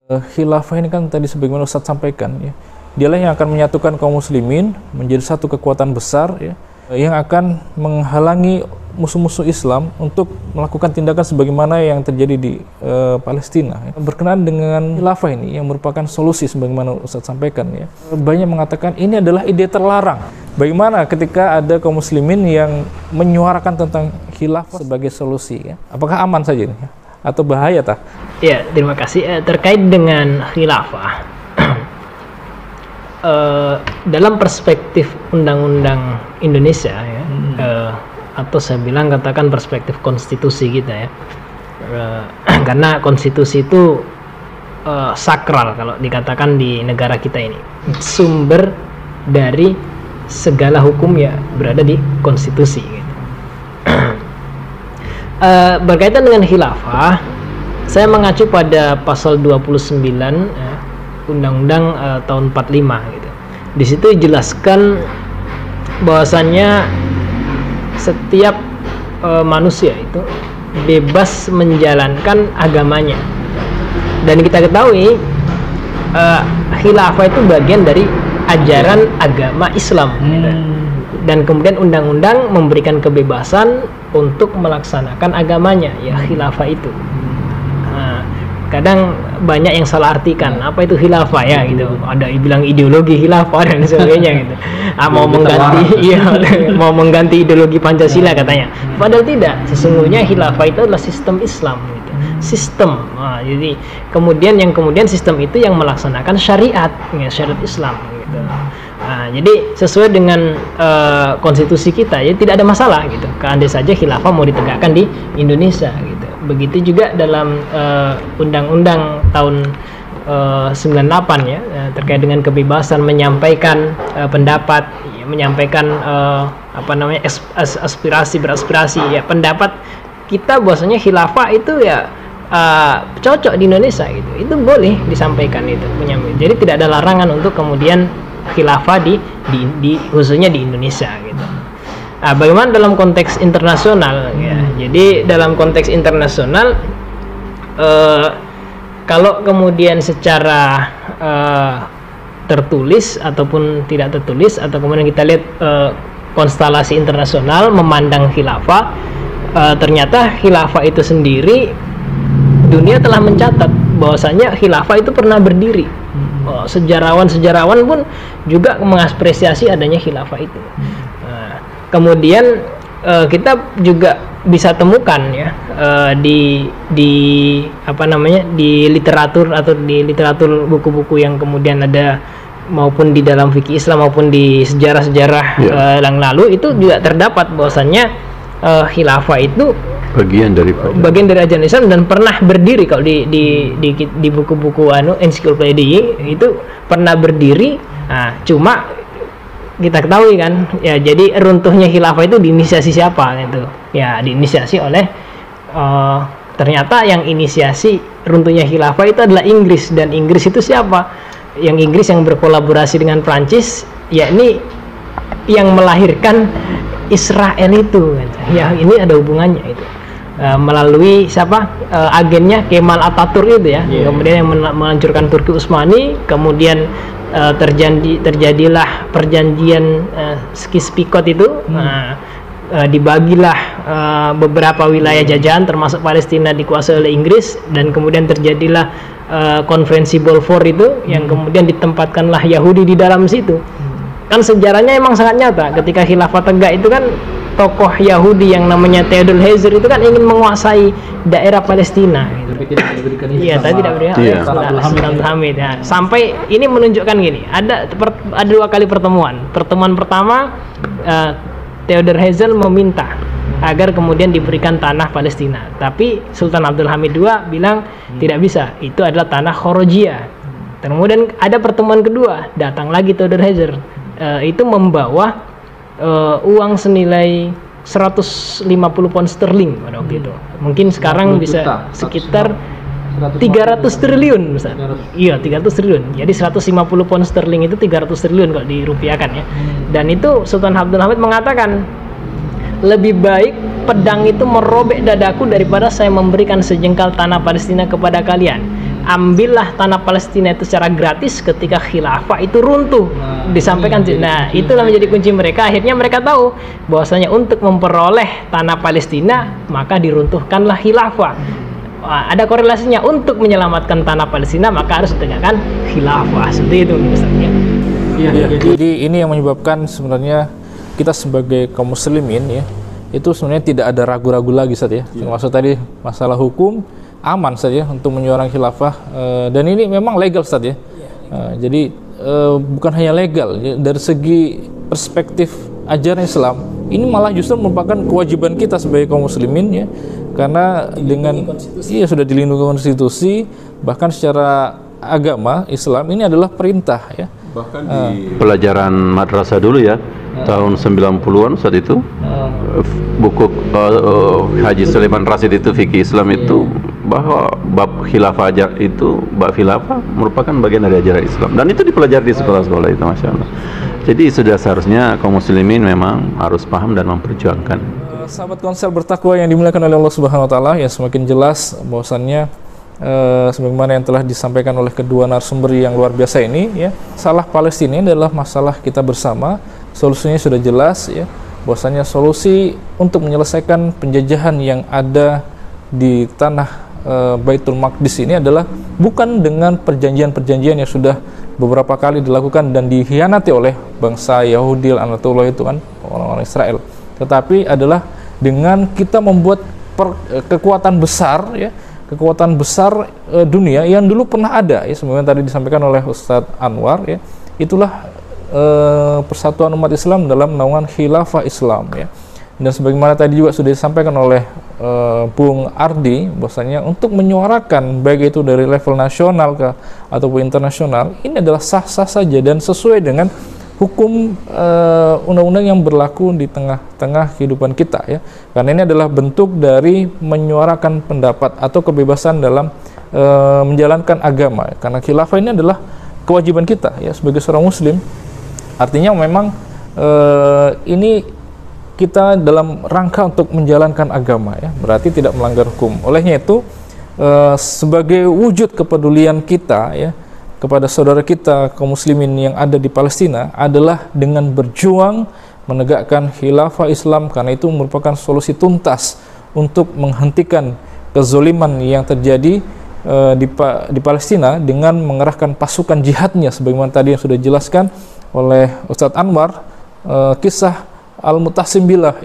Khilafah ini kan tadi sebagaimana Ustadz sampaikan ya, dialah yang akan menyatukan kaum muslimin menjadi satu kekuatan besar ya, yang akan menghalangi musuh-musuh Islam untuk melakukan tindakan sebagaimana yang terjadi di Palestina ya. Berkenaan dengan khilafah ini yang merupakan solusi sebagaimana Ustadz sampaikan ya, banyak mengatakan ini adalah ide terlarang. Bagaimana ketika ada kaum muslimin yang menyuarakan tentang khilafah sebagai solusi ya? Apakah aman saja ini atau bahaya tak? Ya, terima kasih. Terkait dengan khilafah, dalam perspektif undang-undang Indonesia ya, atau saya bilang katakan perspektif konstitusi kita ya, karena konstitusi itu sakral kalau dikatakan di negara kita ini, sumber dari segala hukum ya berada di konstitusi gitu. Berkaitan dengan khilafah, saya mengacu pada pasal 29 Undang-Undang tahun 45 gitu. Di situ dijelaskan bahwasannya setiap manusia itu bebas menjalankan agamanya. Dan kita ketahui khilafah itu bagian dari ajaran agama Islam gitu. Dan kemudian undang-undang memberikan kebebasan untuk melaksanakan agamanya ya, khilafah itu. Kadang banyak yang salah artikan apa itu khilafah ya gitu, ada yang bilang ideologi khilafah dan sebagainya gitu, mau mengganti mau mengganti ideologi Pancasila katanya, padahal tidak. Sesungguhnya khilafah itu adalah sistem Islam gitu. Sistem, jadi kemudian sistem itu yang melaksanakan syariat ya, syariat Islam gitu. Jadi sesuai dengan konstitusi kita ya, tidak ada masalah gitu. Andai saja khilafah mau ditegakkan di Indonesia gitu. Begitu juga dalam undang-undang tahun 98 ya, terkait dengan kebebasan menyampaikan pendapat ya, menyampaikan beraspirasi ya, pendapat kita bahwasanya khilafah itu ya cocok di Indonesia gitu. Itu boleh disampaikan itu. Jadi tidak ada larangan untuk kemudian khilafah di khususnya di Indonesia gitu. Bagaimana dalam konteks internasional ya? Jadi dalam konteks internasional kalau kemudian secara tertulis ataupun tidak tertulis, atau kemudian kita lihat konstelasi internasional memandang khilafah, ternyata khilafah itu sendiri dunia telah mencatat bahwasanya khilafah itu pernah berdiri. Sejarawan-sejarawan pun juga mengapresiasi adanya khilafah itu. Kemudian kita juga bisa temukan ya di literatur atau di literatur buku-buku yang kemudian ada, maupun di dalam fikih Islam maupun di sejarah-sejarah yang lalu, itu juga terdapat bahwasannya khilafah itu bagian dari ajaran Islam dan pernah berdiri. Kalau di buku-buku ensiklopedia itu pernah berdiri. Cuma kita ketahui kan ya, jadi runtuhnya khilafah itu diinisiasi siapa gitu ya, diinisiasi oleh ternyata yang inisiasi runtuhnya khilafah itu adalah Inggris. Dan Inggris itu siapa? Inggris yang berkolaborasi dengan Prancis, yakni yang melahirkan Israel itu gitu. Ya, ini ada hubungannya itu. Melalui siapa? Agennya Kemal Atatürk itu ya. Kemudian yang menghancurkan Turki Utsmani, kemudian terjadilah perjanjian Sykes-Picot itu. Dibagilah beberapa wilayah jajahan termasuk Palestina dikuasai oleh Inggris, dan kemudian terjadilah konferensi Balfour itu yang kemudian ditempatkanlah Yahudi di dalam situ. Kan sejarahnya emang sangat nyata, ketika khilafah tegak itu kan tokoh Yahudi yang namanya Theodor Herzl itu kan ingin menguasai daerah Palestina gitu. Iya, tadi tidak berikan Sultan Hamid ya. Sampai ini menunjukkan gini, ada dua kali pertemuan. Pertemuan pertama Theodor Herzl meminta agar kemudian diberikan tanah Palestina, tapi Sultan Abdul Hamid II bilang tidak bisa, itu adalah tanah Khorojia. Kemudian ada pertemuan kedua, datang lagi Theodor Herzl, itu membawa uang senilai 150 pound sterling pada waktu itu. Mungkin sekarang bisa sekitar 300 triliun Ustaz. Iya, 300 triliun. Jadi 150 pound sterling itu 300 triliun kalau dirupiahkan ya. Dan itu Sultan Abdul Hamid mengatakan, lebih baik pedang itu merobek dadaku daripada saya memberikan sejengkal tanah Palestina kepada kalian. ambillah tanah Palestina itu secara gratis ketika khilafah itu runtuh. Disampaikan, nah itulah menjadi kunci mereka. Akhirnya mereka tahu bahwasanya untuk memperoleh tanah Palestina maka diruntuhkanlah khilafah. Ada korelasinya, untuk menyelamatkan tanah Palestina maka harus ditegakkan khilafah. Seperti itu misalnya. Jadi ini yang menyebabkan sebenarnya kita sebagai kaum muslimin ya, itu sebenarnya tidak ada ragu-ragu lagi Ustaz ya. Termasuk tadi masalah hukum aman saja untuk menyuarakan khilafah, dan ini memang legal Ustaz ya. Jadi bukan hanya legal ya, dari segi perspektif ajaran Islam ini malah justru merupakan kewajiban kita sebagai kaum muslimin ya, karena dengan sudah dilindungi konstitusi, bahkan secara agama Islam ini adalah perintah ya. Bahkan di pelajaran madrasah dulu ya, tahun 90-an saat itu, buku Haji Sulaiman Rasyid itu fikih Islam itu, bahwa bab khilafah itu, bab khilafah merupakan bagian dari ajaran Islam, dan itu dipelajari di sekolah-sekolah itu, Masya Allah. Jadi sudah seharusnya kaum muslimin memang harus paham dan memperjuangkan. Sahabat Konsel Bertakwa yang dimuliakan oleh Allah Subhanahu Wa Taala, ya semakin jelas bahwasannya sebagaimana yang telah disampaikan oleh kedua narasumber yang luar biasa ini ya, masalah Palestina ini adalah masalah kita bersama. Solusinya sudah jelas ya, bahwasanya solusi untuk menyelesaikan penjajahan yang ada di tanah Baitul Maqdis ini adalah bukan dengan perjanjian-perjanjian yang sudah beberapa kali dilakukan dan dikhianati oleh bangsa Yahudi Anatollah itu kan, orang-orang Israel, tetapi adalah dengan kita membuat kekuatan besar ya, kekuatan besar dunia yang dulu pernah ada ya, sebagaimana tadi disampaikan oleh Ustadz Anwar ya, itulah persatuan umat Islam dalam naungan khilafah Islam ya. Dan sebagaimana tadi juga sudah disampaikan oleh Bung Ardi, bahwasanya untuk menyuarakan baik itu dari level nasional ataupun internasional, ini adalah sah-sah saja dan sesuai dengan hukum undang-undang yang berlaku di tengah-tengah kehidupan kita ya. Karena ini adalah bentuk dari menyuarakan pendapat atau kebebasan dalam menjalankan agama ya. Karena khilafah ini adalah kewajiban kita ya sebagai seorang muslim. Artinya memang ini kita dalam rangka untuk menjalankan agama ya, berarti tidak melanggar hukum. Olehnya itu sebagai wujud kepedulian kita ya kepada saudara kita kaum muslimin yang ada di Palestina adalah dengan berjuang menegakkan khilafah Islam, karena itu merupakan solusi tuntas untuk menghentikan kezoliman yang terjadi di Palestina dengan mengerahkan pasukan jihadnya sebagaimana tadi yang sudah dijelaskan oleh Ustadz Anwar, kisah Al-Mutasim Billah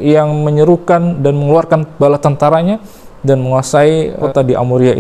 yang menyerukan dan mengeluarkan bala tentaranya dan menguasai kota di Amuria itu.